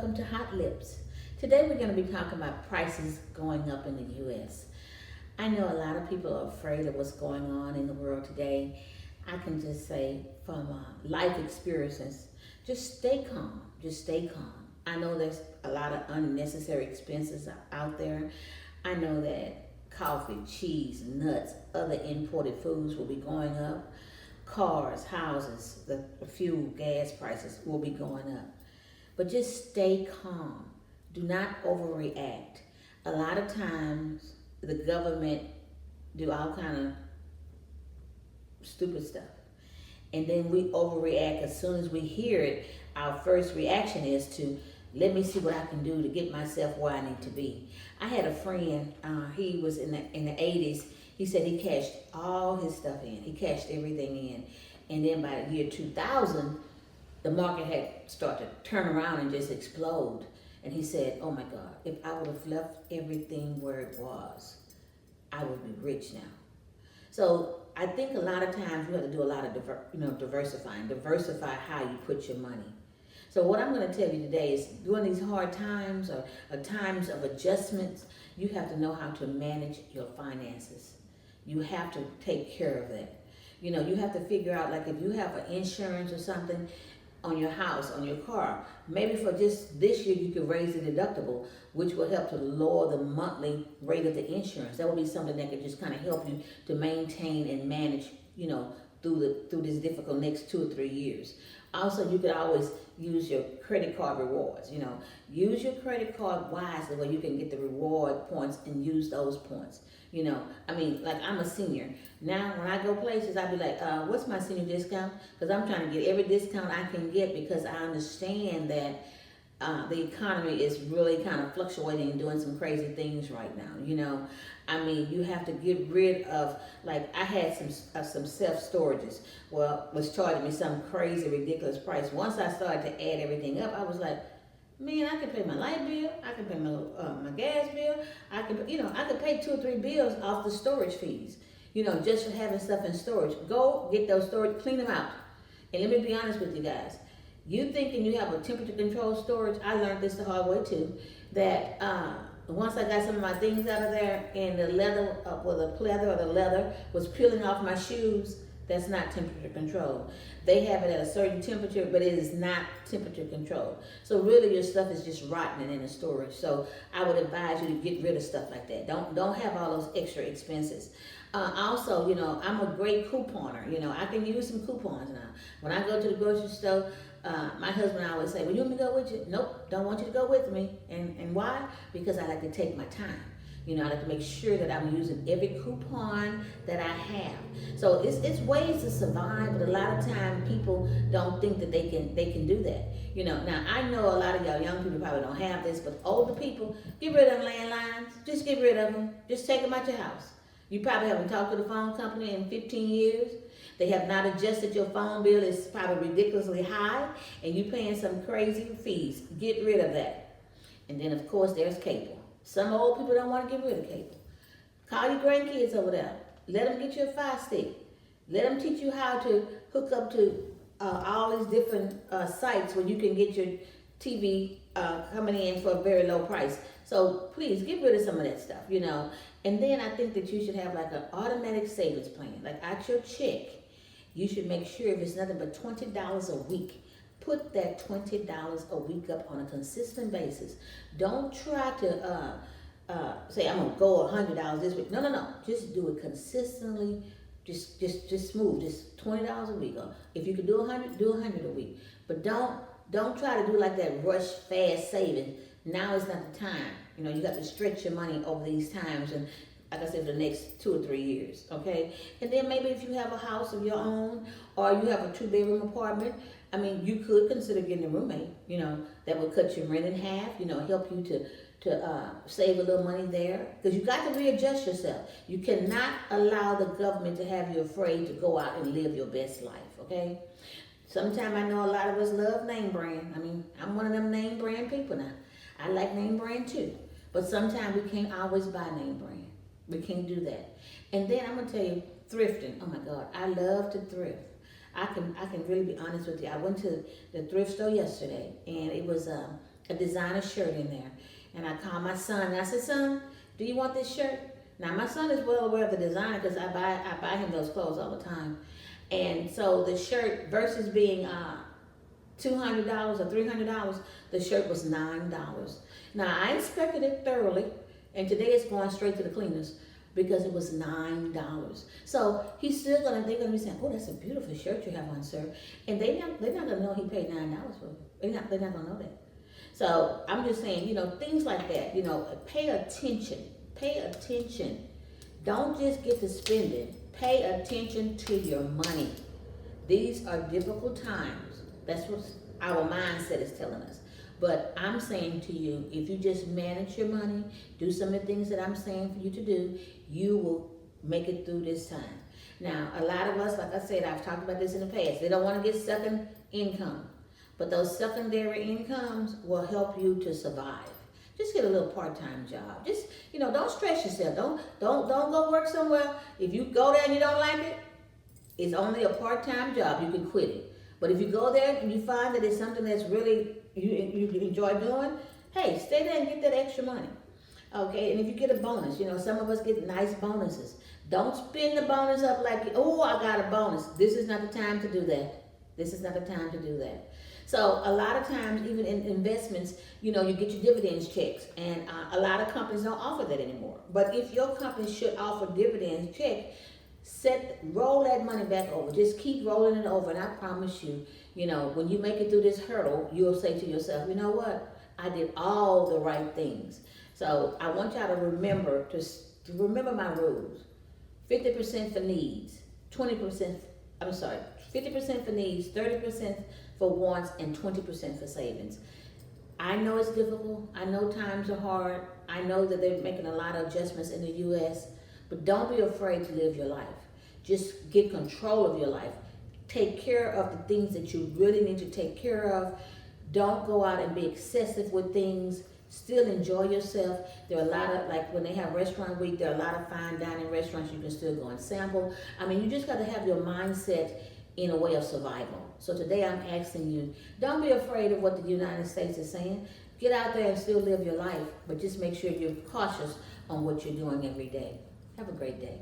welcome to Hot Lips. Today we're going to be talking about prices going up in the U.S. I know a lot of people are afraid of what's going on in the world today. I can just say from life experiences, just stay calm, just stay calm. I know there's a lot of unnecessary expenses out there. I know that coffee, cheese, nuts, other imported foods will be going up. Cars, houses, the fuel, gas prices will be going up. But just stay calm. Do not overreact. A lot of times the government do all kind of stupid stuff. And then we overreact as soon as we hear it. Our first reaction is to, let me see what I can do to get myself where I need to be. I had a friend, he was in the 80s. He said he cashed all his stuff in. He cashed everything in. And then by the year 2000, the market had started to turn around and just explode. And he said, oh my God, if I would have left everything where it was, I would be rich now. So I think a lot of times you have to do a lot of diversifying. Diversify how you put your money. So what I'm going to tell you today is during these hard times or times of adjustments, you have to know how to manage your finances. You have to take care of that. You know, you have to figure out, like if you have an insurance or something on your house, on your car, maybe for just this year you could raise the deductible, which will help to lower the monthly rate of the insurance. That would be something that could just kind of help you to maintain and manage, you know, through this difficult next 2 or 3 years. Also, you could always use your credit card rewards. You know, use your credit card wisely where you can get the reward points and use those points. You know, I mean, like I'm a senior. Now, when I go places, I'll be like, what's my senior discount? Because I'm trying to get every discount I can get because I understand that the economy is really kind of fluctuating and doing some crazy things right now. You know, I mean, you have to get rid of, like I had some self-storages. Well, was charging me some crazy, ridiculous price. Once I started to add everything up, I was like, man, I can pay my light bill, I can pay my gas bill, I can pay 2 or 3 bills off the storage fees, you know, just for having stuff in storage. Go get those storage, clean them out. And let me be honest with you guys. You thinking you have a temperature controlled storage, I learned this the hard way too, that once I got some of my things out of there and the leather, the pleather or the leather was peeling off my shoes, that's not temperature controlled. They have it at a certain temperature, but it is not temperature controlled. So really your stuff is just rotting in the storage. So I would advise you to get rid of stuff like that. Don't have all those extra expenses. Also, you know, I'm a great couponer. You know, I can use some coupons now. When I go to the grocery store, my husband always say, well, you want me to go with you? Nope, don't want you to go with me. And why? Because I like to take my time. You know, I like to make sure that I'm using every coupon that I have. So it's ways to survive, but a lot of time people don't think that they can do that. You know, now I know a lot of y'all young people probably don't have this, but older people, get rid of them landlines. Just get rid of them. Just take them out your house. You probably haven't talked to the phone company in 15 years. They have not adjusted your phone bill. It's probably ridiculously high, and you're paying some crazy fees. Get rid of that. And then, of course, there's cable. Some old people don't want to get rid of cable. Call your grandkids over there. Let them get you a Fire Stick. Let them teach you how to hook up to all these different sites where you can get your TV coming in for a very low price. So please get rid of some of that stuff, you know. And then I think that you should have like an automatic savings plan. Like at your check, you should make sure if it's nothing but $20 a week, put that $20 a week up on a consistent basis. Don't try to say I'm gonna go $100 this week. No. Just do it consistently. Just smooth. Just $20 a week. Or if you can do 100, do 100 a week. But don't try to do like that rush fast saving. Now is not the time. You know, you got to stretch your money over these times, and like I said, for the next 2 or 3 years. Okay, and then maybe if you have a house of your own or you have a 2-bedroom apartment. I mean, you could consider getting a roommate, you know, that would cut your rent in half, you know, help you to save a little money there. Because you got to readjust yourself. You cannot allow the government to have you afraid to go out and live your best life, okay? Sometimes I know a lot of us love name brand. I mean, I'm one of them name brand people now. I like name brand too. But sometimes we can't always buy name brand. We can't do that. And then I'm going to tell you, thrifting. Oh my God, I love to thrift. I can really be honest with you. I went to the thrift store yesterday, and it was a designer shirt in there. And I called my son and I said, son, do you want this shirt? Now my son is well aware of the designer because I buy him those clothes all the time. And so the shirt versus being $200 or $300, the shirt was $9. Now I inspected it thoroughly, and today it's going straight to the cleaners because it was $9. So they're gonna be saying, oh, that's a beautiful shirt you have on, sir. And they're not gonna know he paid $9 for it. They're not gonna know that. So I'm just saying, things like that, pay attention. Pay attention. Don't just get to spending. Pay attention to your money. These are difficult times. That's what our mindset is telling us. But I'm saying to you, if you just manage your money, do some of the things that I'm saying for you to do, you will make it through this time. Now, a lot of us, like I said, I've talked about this in the past, they don't want to get second income. But those secondary incomes will help you to survive. Just get a little part-time job. Just, don't stress yourself. Don't go work somewhere. If you go there and you don't like it, it's only a part-time job. You can quit it. But if you go there and you find that it's something that's really you enjoy doing, hey, stay there and get that extra money. Okay, and if you get a bonus, some of us get nice bonuses. Don't spend the bonus up like, oh, I got a bonus. This is not the time to do that. This is not the time to do that. So a lot of times, even in investments, you get your dividends checks, and a lot of companies don't offer that anymore. But if your company should offer dividends check, roll that money back over. Just keep rolling it over, and I promise you, when you make it through this hurdle, you'll say to yourself, you know what? I did all the right things. So I want y'all to remember my rules. 50% for needs, 50% for needs, 30% for wants, and 20% for savings. I know it's difficult. I know times are hard. I know that they're making a lot of adjustments in the U.S., but don't be afraid to live your life. Just get control of your life. Take care of the things that you really need to take care of. Don't go out and be excessive with things. Still enjoy yourself. There are a lot of, like when they have restaurant week, there are a lot of fine dining restaurants you can still go and sample. I mean, you just got to have your mindset in a way of survival. So today I'm asking you, don't be afraid of what the United States is saying. Get out there and still live your life, but just make sure you're cautious on what you're doing every day. Have a great day.